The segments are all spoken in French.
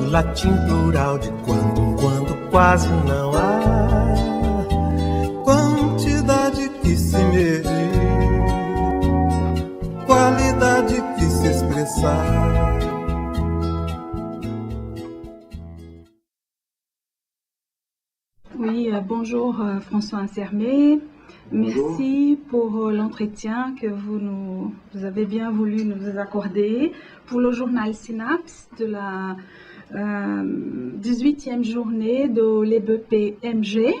latim plural de quando em quando quase não há quantidade que se medir, qualidade que se expressar. Oui, bonjour François Ansermet. Bonjour. Merci pour l'entretien que vous avez bien voulu nous accorder pour le journal Synapse de la 18e journée de l'EBPMG.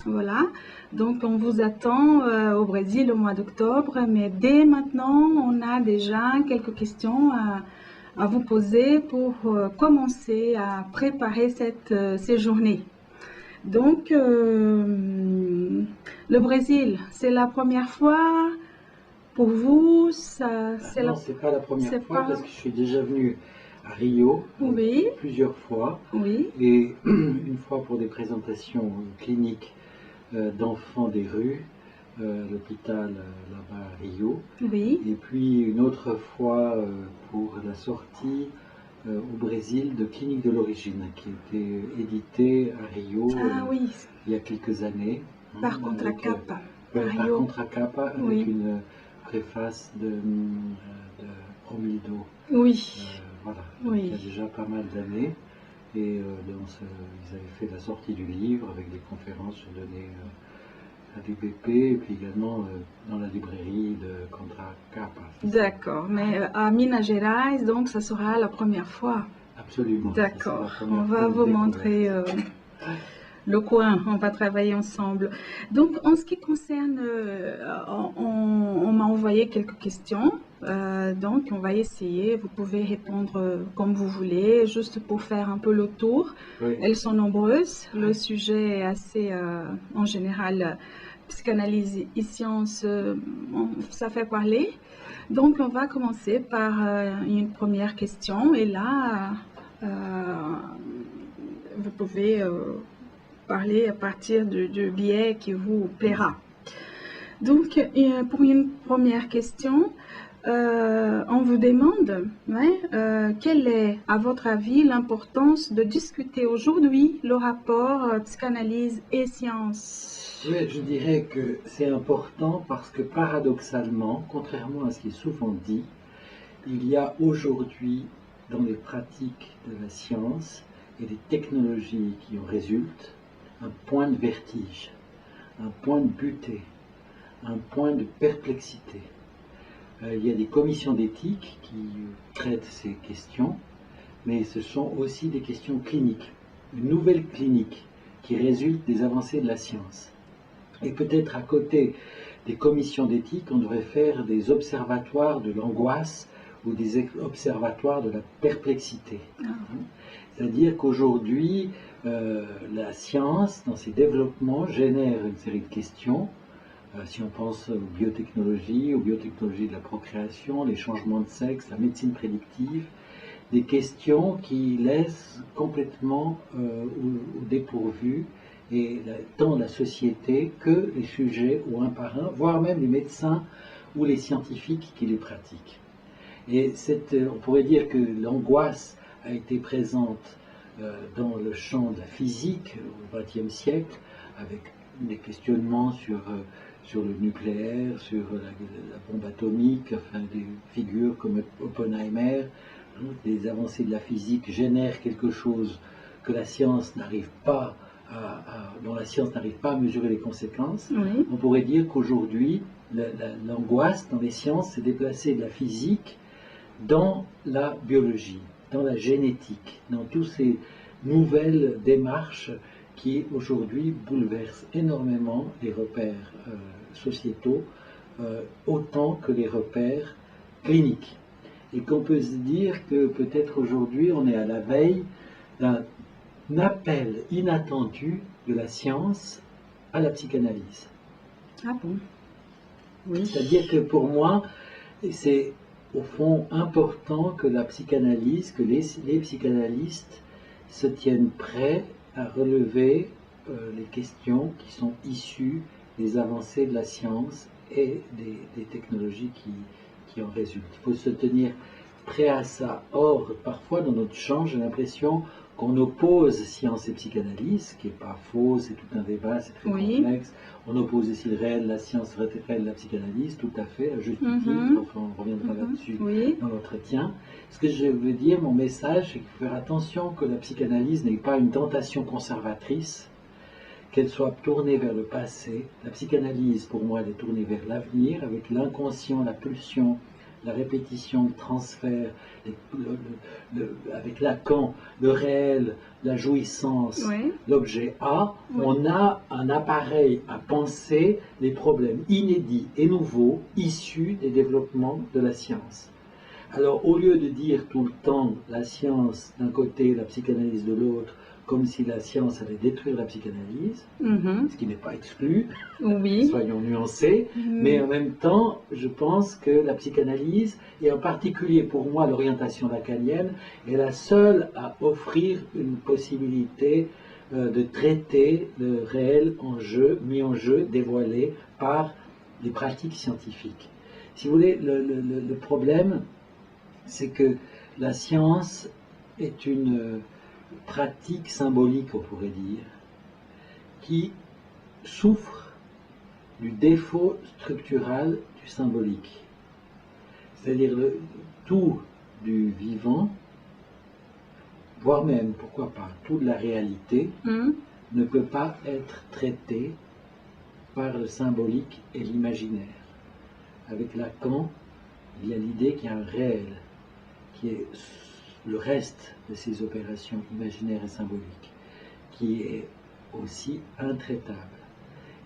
Voilà, donc on vous attend au Brésil au mois d'octobre, mais dès maintenant, on a déjà quelques questions à vous poser pour commencer à préparer ces journées. Donc, le Brésil, c'est la première fois pour vous? Non, c'est pas la première fois parce que je suis déjà venu à Rio oui. Plusieurs fois. Oui. Et une fois pour des présentations cliniques d'enfants des rues, l'hôpital là-bas à Rio. Oui. Et puis une autre fois pour la sortie au Brésil de Clinique de l'origine, qui était édité à Rio oui. il y a quelques années. Par Contracapa. Par Contracapa, avec oui. une préface de Romildo. Oui. Voilà, oui. Il y a déjà pas mal d'années. Et ils avaient fait la sortie du livre avec des conférences données à l'UBP et puis également dans la librairie de Contracapa. D'accord, mais à Minas Gerais, donc ça sera la première fois. Absolument. D'accord, on va vous montrer le coin, on va travailler ensemble. Donc en ce qui concerne, on m'a envoyé quelques questions, donc on va essayer, vous pouvez répondre comme vous voulez, juste pour faire un peu le tour. Oui. Elles sont nombreuses, le sujet est assez, en général, psychanalyse et sciences, ça fait parler. Donc, on va commencer par une première question. Et là, vous pouvez parler à partir du biais qui vous plaira. Donc, pour une première question, on vous demande quelle est, à votre avis, l'importance de discuter aujourd'hui le rapport psychanalyse et sciences? Oui, je dirais que c'est important parce que paradoxalement, contrairement à ce qui est souvent dit, il y a aujourd'hui dans les pratiques de la science et des technologies qui en résultent un point de vertige, un point de butée, un point de perplexité. Il y a des commissions d'éthique qui traitent ces questions, mais ce sont aussi des questions cliniques, une nouvelle clinique qui résulte des avancées de la science. Et peut-être à côté des commissions d'éthique, on devrait faire des observatoires de l'angoisse ou des observatoires de la perplexité. C'est-à-dire qu'aujourd'hui, la science, dans ses développements, génère une série de questions. Si on pense aux biotechnologies de la procréation, les changements de sexe, la médecine prédictive, des questions qui laissent complètement au dépourvu et tant la société que les sujets ou un par un, voire même les médecins ou les scientifiques qui les pratiquent. Et on pourrait dire que l'angoisse a été présente dans le champ de la physique au XXe siècle, avec des questionnements sur le nucléaire, sur la bombe atomique, enfin des figures comme Oppenheimer. Les avancées de la physique génèrent quelque chose que la science n'arrive pas dont la science n'arrive pas à mesurer les conséquences. Oui. On pourrait dire qu'aujourd'hui, l'angoisse dans les sciences s'est déplacée de la physique dans la biologie, dans la génétique, dans toutes ces nouvelles démarches qui aujourd'hui bouleversent énormément les repères sociétaux, autant que les repères cliniques. Et qu'on peut se dire que peut-être aujourd'hui on est à la veille d'un appel inattendu de la science à la psychanalyse. Ah bon? Oui. C'est-à-dire que pour moi, c'est au fond important que la psychanalyse, que les psychanalystes se tiennent prêts à relever les questions qui sont issues des avancées de la science et des technologies qui en résultent. Il faut se tenir prêt à ça. Or, parfois dans notre champ, j'ai l'impression qu'on oppose science et psychanalyse, ce qui n'est pas faux, c'est tout un débat, c'est très complexe. On oppose aussi le réel, la science, le réel, la psychanalyse, tout à fait, à juste titre, enfin, on reviendra là-dessus dans l'entretien. Ce que je veux dire, mon message, c'est qu'il faut faire attention que la psychanalyse n'est pas une tentation conservatrice, qu'elle soit tournée vers le passé. La psychanalyse, pour moi, elle est tournée vers l'avenir, avec l'inconscient, la pulsion, la répétition, le transfert, avec Lacan, le réel, la jouissance, l'objet A, on a un appareil à penser les problèmes inédits et nouveaux issus des développements de la science. Alors, au lieu de dire tout le temps la science d'un côté, la psychanalyse de l'autre, comme si la science allait détruire la psychanalyse, ce qui n'est pas exclu, soyons nuancés, mais en même temps, je pense que la psychanalyse, et en particulier pour moi l'orientation lacanienne, est la seule à offrir une possibilité de traiter le réel mis en jeu, dévoilé par les pratiques scientifiques. Si vous voulez, le problème, c'est que la science est une pratique symbolique, on pourrait dire, qui souffre du défaut structural du symbolique. C'est-à-dire tout du vivant, voire même, pourquoi pas, toute la réalité, ne peut pas être traité par le symbolique et l'imaginaire. Avec Lacan, il y a l'idée qu'il y a un réel, qui est le reste de ces opérations imaginaires et symboliques, qui est aussi intraitable.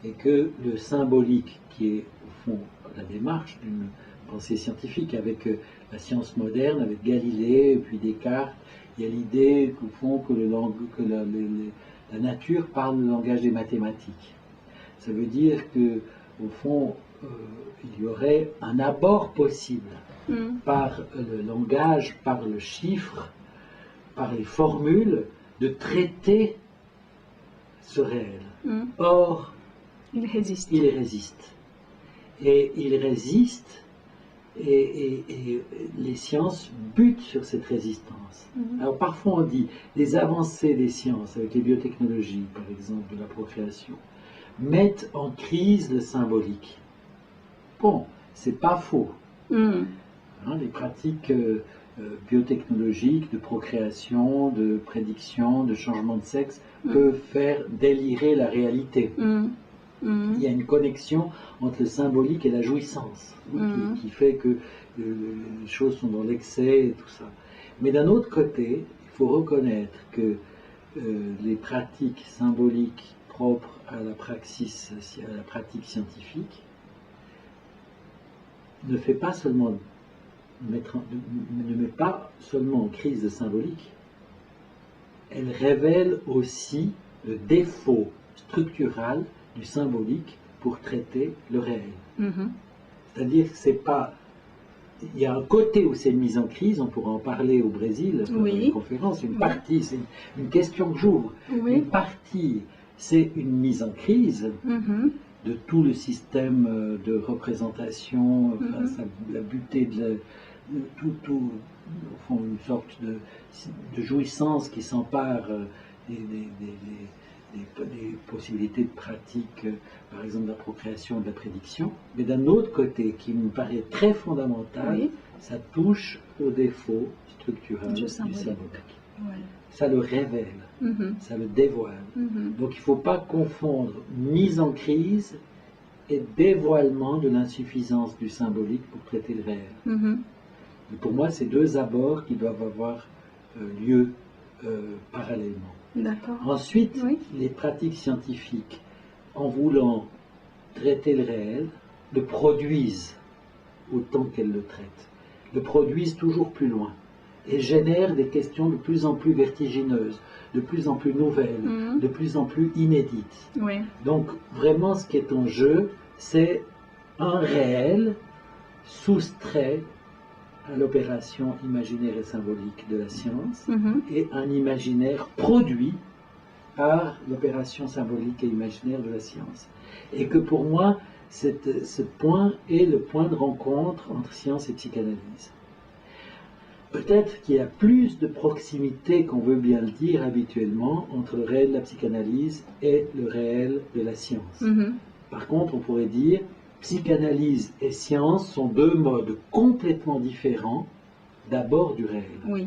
Et que le symbolique, qui est au fond la démarche d'une pensée scientifique, avec la science moderne, avec Galilée, et puis Descartes, il y a l'idée qu'au fond, que la nature parle le langage des mathématiques. Ça veut dire que, au fond, il y aurait un abord possible par le langage, par le chiffre, par les formules, de traiter ce réel. Or, il résiste. Et il résiste, et les sciences butent sur cette résistance. Alors parfois on dit, les avancées des sciences, avec les biotechnologies, par exemple, de la procréation, mettent en crise le symbolique. Bon, c'est pas faux. Les pratiques biotechnologiques de procréation, de prédiction, de changement de sexe peuvent faire délirer la réalité. Il y a une connexion entre le symbolique et la jouissance qui fait que les choses sont dans l'excès et tout ça. Mais d'un autre côté, il faut reconnaître que les pratiques symboliques propres à la pratique scientifique ne met pas seulement en crise le symbolique, elle révèle aussi le défaut structural du symbolique pour traiter le réel. C'est-à-dire que c'est pas... Il y a un côté où c'est une mise en crise, on pourra en parler au Brésil, dans une conférence, une partie, c'est une question que j'ouvre. Une partie, c'est une mise en crise de tout le système de représentation, face à la butée de tout, au fond, une sorte de jouissance qui s'empare des possibilités de pratique, par exemple de la procréation, de la prédiction. Mais d'un autre côté, qui me paraît très fondamental, ça touche au défaut structurel du symbolique. Ça le révèle, ça le dévoile. Donc il ne faut pas confondre mise en crise et dévoilement de l'insuffisance du symbolique pour traiter le réel. Et pour moi, c'est deux abords qui doivent avoir lieu parallèlement. Ensuite, les pratiques scientifiques, en voulant traiter le réel, le produisent autant qu'elles le traitent, le produisent toujours plus loin et génèrent des questions de plus en plus vertigineuses, de plus en plus nouvelles, de plus en plus inédites. Donc vraiment ce qui est en jeu, c'est un réel soustrait à l'opération imaginaire et symbolique de la science et un imaginaire produit par l'opération symbolique et imaginaire de la science. Et que pour moi, ce point est le point de rencontre entre science et psychanalyse. peut-être qu'il y a plus de proximité, qu'on veut bien le dire habituellement, entre le réel de la psychanalyse et le réel de la science. Par contre, on pourrait dire psychanalyse et science sont deux modes complètement différents d'abord du réel. Oui.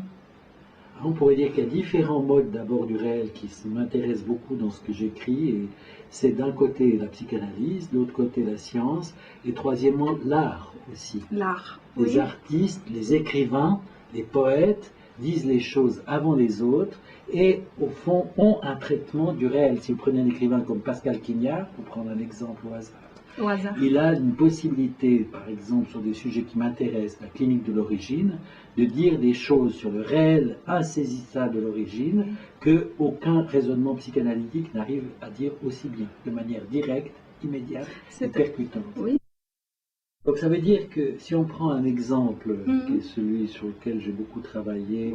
On pourrait dire qu'il y a différents modes d'abord du réel qui m'intéressent beaucoup dans ce que j'écris. Et c'est d'un côté la psychanalyse, de l'autre côté la science, et troisièmement l'art aussi. L'art. Les artistes, les écrivains, les poètes disent les choses avant les autres et au fond ont un traitement du réel. Si vous prenez un écrivain comme Pascal Quignard, pour prendre un exemple au hasard, il a une possibilité, par exemple sur des sujets qui m'intéressent, la clinique de l'origine, de dire des choses sur le réel insaisissable de l'origine que aucun raisonnement psychanalytique n'arrive à dire aussi bien, de manière directe, immédiate et percutante. Oui. Donc ça veut dire que si on prend un exemple qui est celui sur lequel j'ai beaucoup travaillé,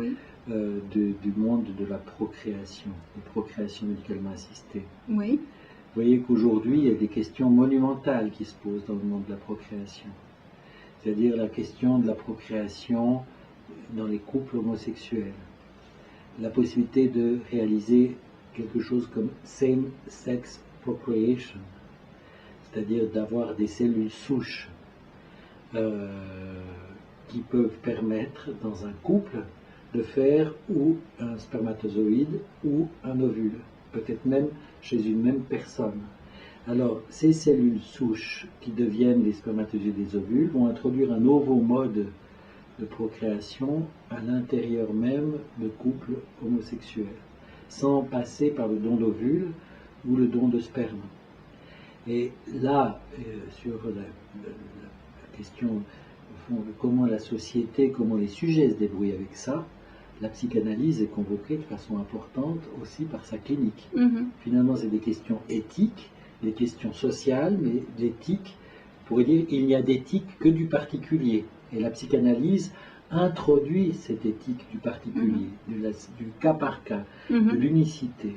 du monde de la procréation, de procréation médicalement assistée. Oui. Vous voyez qu'aujourd'hui, il y a des questions monumentales qui se posent dans le monde de la procréation. C'est-à-dire la question de la procréation dans les couples homosexuels. La possibilité de réaliser quelque chose comme same-sex procreation, c'est-à-dire d'avoir des cellules souches qui peuvent permettre dans un couple de faire ou un spermatozoïde ou un ovule, peut-être même chez une même personne. Alors, ces cellules souches qui deviennent des spermatozoïdes et des ovules vont introduire un nouveau mode de procréation à l'intérieur même de couples homosexuels, sans passer par le don d'ovules ou le don de sperme. Et là, sur la question au fond, de comment la société, comment les sujets se débrouillent avec ça, la psychanalyse est convoquée de façon importante aussi par sa clinique. Finalement, c'est des questions éthiques, des questions sociales, mais l'éthique, on pourrait dire, il n'y a d'éthique que du particulier. Et la psychanalyse introduit cette éthique du particulier, du cas par cas, de l'unicité.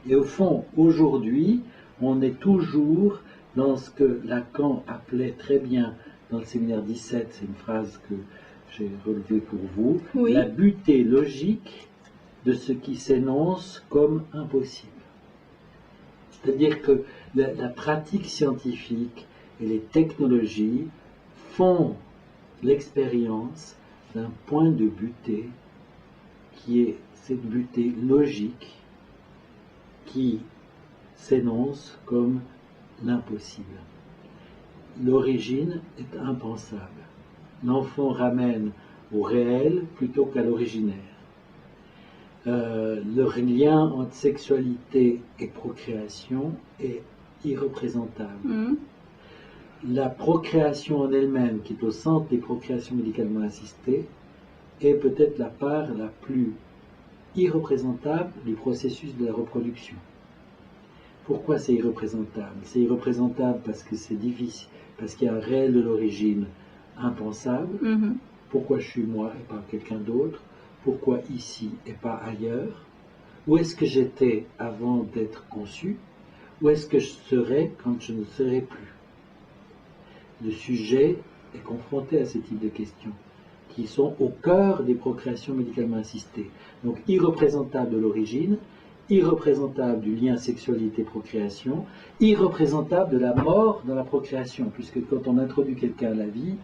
Et au fond, aujourd'hui, on est toujours dans ce que Lacan appelait très bien dans le séminaire 17, c'est une phrase que j'ai relevée pour vous, la butée logique de ce qui s'énonce comme impossible. C'est-à-dire que la pratique scientifique et les technologies font l'expérience d'un point de butée qui est cette butée logique qui s'énonce comme l'impossible. L'origine est impensable. L'enfant ramène au réel plutôt qu'à l'originaire. Le lien entre sexualité et procréation est irreprésentable. La procréation en elle-même, qui est au centre des procréations médicalement assistées, est peut-être la part la plus irreprésentable du processus de la reproduction. Pourquoi c'est irreprésentable? C'est irreprésentable parce que c'est difficile, parce qu'il y a un réel de l'origine impensable. Pourquoi je suis moi et pas quelqu'un d'autre? Pourquoi ici et pas ailleurs? Où est-ce que j'étais avant d'être conçu? Où est-ce que je serai quand je ne serai plus? Le sujet est confronté à ce type de questions qui sont au cœur des procréations médicalement assistées. Donc irreprésentable de l'origine, irreprésentable du lien sexualité-procréation, irreprésentable de la mort dans la procréation, puisque quand on introduit quelqu'un à la vie,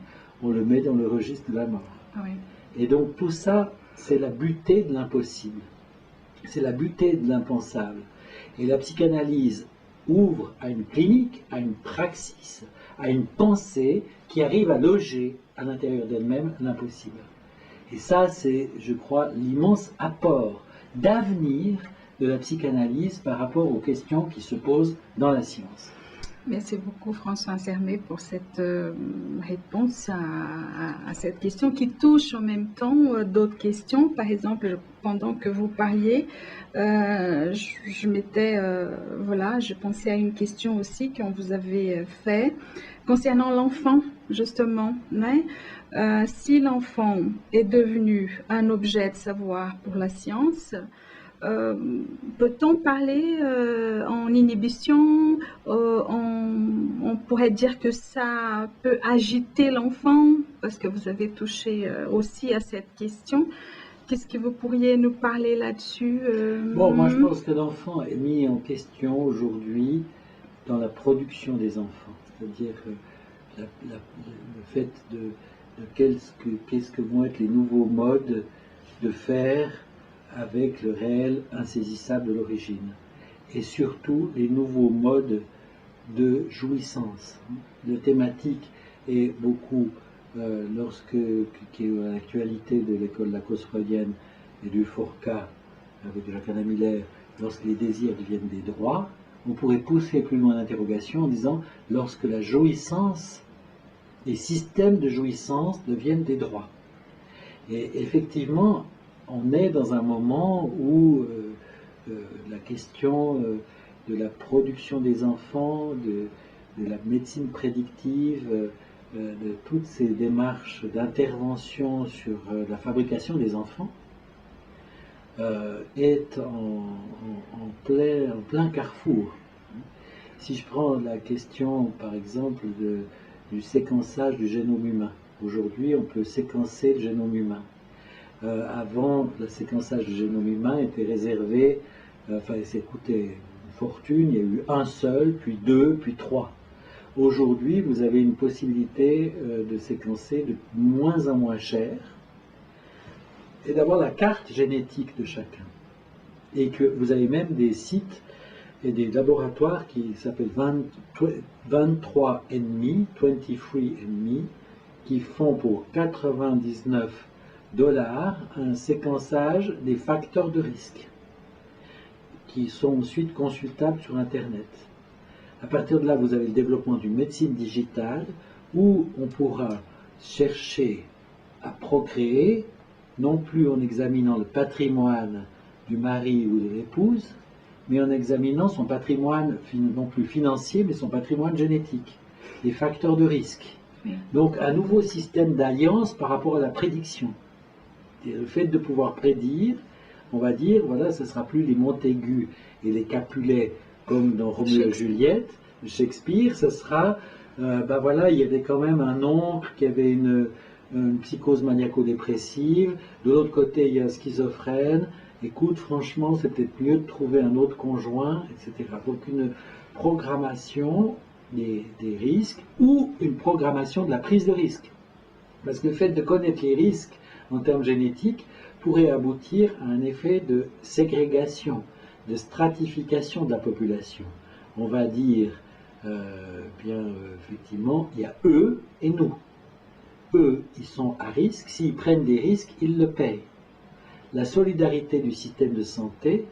on le met dans le registre de la mort. Et donc tout ça, c'est la butée de l'impossible, c'est la butée de l'impensable. Et la psychanalyse ouvre à une clinique, à une praxis, à une pensée qui arrive à loger à l'intérieur d'elle-même l'impossible. Et ça, c'est, je crois, l'immense apport d'avenir de la psychanalyse par rapport aux questions qui se posent dans la science. Merci beaucoup François Sermet pour cette réponse à cette question qui touche en même temps d'autres questions. Par exemple, pendant que vous parliez, je pensais à une question aussi qu'on vous avait fait concernant l'enfant, justement. Si l'enfant est devenu un objet de savoir pour la science, peut-on parler en inhibition, on pourrait dire que ça peut agiter l'enfant, parce que vous avez touché aussi à cette question. Qu'est-ce que vous pourriez nous parler là-dessus? Bon, moi je pense que l'enfant est mis en question aujourd'hui dans la production des enfants, c'est-à-dire le fait de qu'est-ce que vont être les nouveaux modes de faire avec le réel insaisissable de l'origine, et surtout les nouveaux modes de jouissance. La thématique est beaucoup, qui est à l'actualité de l'école Lacoste-Freudienne et du Forcat avec Jacques-Alain Miller, lorsque les désirs deviennent des droits, on pourrait pousser plus loin l'interrogation en disant lorsque la jouissance, les systèmes de jouissance deviennent des droits. Et effectivement, on est dans un moment où la question de la production des enfants, de la médecine prédictive, de toutes ces démarches d'intervention sur la fabrication des enfants, est en plein carrefour. Si je prends la question, par exemple, du séquençage du génome humain, aujourd'hui on peut séquencer le génome humain. Avant, le séquençage du génome humain était réservé, ça coûtait une fortune, il y a eu un seul, puis deux, puis trois. Aujourd'hui, vous avez une possibilité de séquencer de moins en moins cher et d'avoir la carte génétique de chacun. Et que vous avez même des sites et des laboratoires qui s'appellent 23andMe, qui font pour $99 un séquençage des facteurs de risque, qui sont ensuite consultables sur Internet. À partir de là, vous avez le développement d'une médecine digitale où on pourra chercher à procréer, non plus en examinant le patrimoine du mari ou de l'épouse, mais en examinant son patrimoine, non plus financier, mais son patrimoine génétique, les facteurs de risque. Donc un nouveau système d'alliance par rapport à la prédiction. Et le fait de pouvoir prédire, on va dire, voilà, ce ne sera plus les Montaigu et les Capulet comme dans Roméo et Juliette, Shakespeare, ce sera, voilà, il y avait quand même un oncle qui avait une psychose maniaco-dépressive, de l'autre côté il y a un schizophrène, écoute, franchement, c'est peut-être mieux de trouver un autre conjoint, etc. Donc une programmation des risques ou une programmation de la prise de risque. Parce que le fait de connaître les risques en termes génétiques pourrait aboutir à un effet de ségrégation, de stratification de la population. On va dire, effectivement, il y a eux et nous. Eux, ils sont à risque, s'ils prennent des risques, ils le payent. La solidarité du système de santé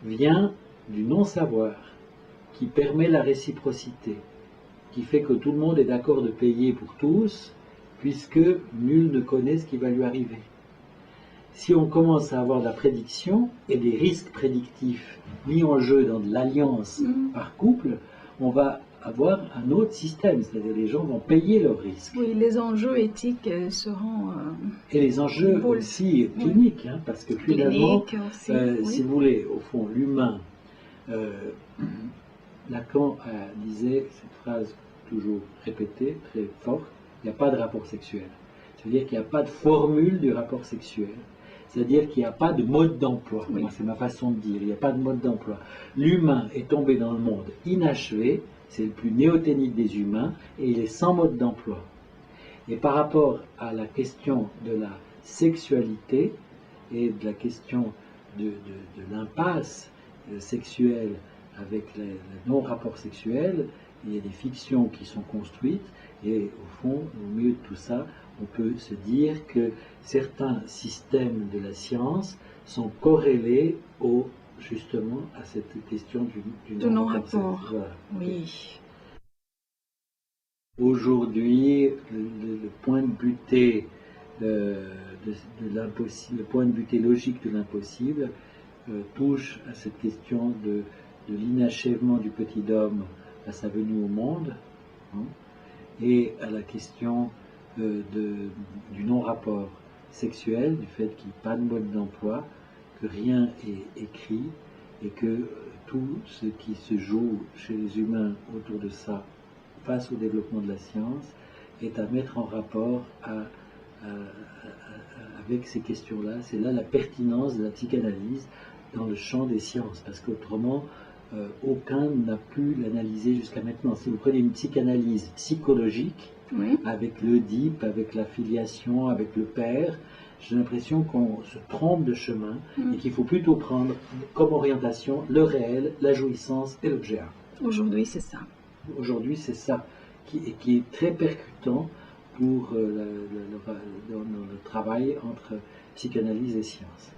vient du non-savoir, qui permet la réciprocité, qui fait que tout le monde est d'accord de payer pour tous, puisque nul ne connaît ce qui va lui arriver. Si on commence à avoir de la prédiction et des risques prédictifs mis en jeu dans de l'alliance par couple, on va avoir un autre système, c'est-à-dire les gens vont payer leurs risques. Oui, les enjeux éthiques seront... et les enjeux aussi cliniques, parce que finalement, si vous voulez, au fond, l'humain, Lacan disait cette phrase toujours répétée, très forte, il n'y a pas de rapport sexuel. C'est-à-dire qu'il n'y a pas de formule du rapport sexuel. C'est-à-dire qu'il n'y a pas de mode d'emploi. Oui. C'est ma façon de dire, il n'y a pas de mode d'emploi. L'humain est tombé dans le monde inachevé, c'est le plus néoténique des humains, et il est sans mode d'emploi. Et par rapport à la question de la sexualité et de la question de l'impasse sexuelle avec le non-rapport sexuel, il y a des fictions qui sont construites, et au fond, au milieu de tout ça, on peut se dire que certains systèmes de la science sont corrélés justement à cette question du non-rapport. Voilà. Oui. Aujourd'hui, le point de butée le point de butée logique de l'impossible touche à cette question de l'inachèvement du petit homme à sa venue au monde, et à la question du non-rapport sexuel, du fait qu'il n'y a pas de mode d'emploi, que rien est écrit et que tout ce qui se joue chez les humains autour de ça, face au développement de la science, est à mettre en rapport avec ces questions-là. C'est là la pertinence de la psychanalyse dans le champ des sciences, parce qu'autrement, aucun n'a pu l'analyser jusqu'à maintenant. Si vous prenez une psychanalyse psychologique, Oui. avec l'Oedipe, avec la filiation, avec le père, j'ai l'impression qu'on se trompe de chemin et qu'il faut plutôt prendre comme orientation le réel, la jouissance et l'objet art. Aujourd'hui, c'est ça. Aujourd'hui, c'est ça qui est très percutant pour dans le travail entre psychanalyse et science.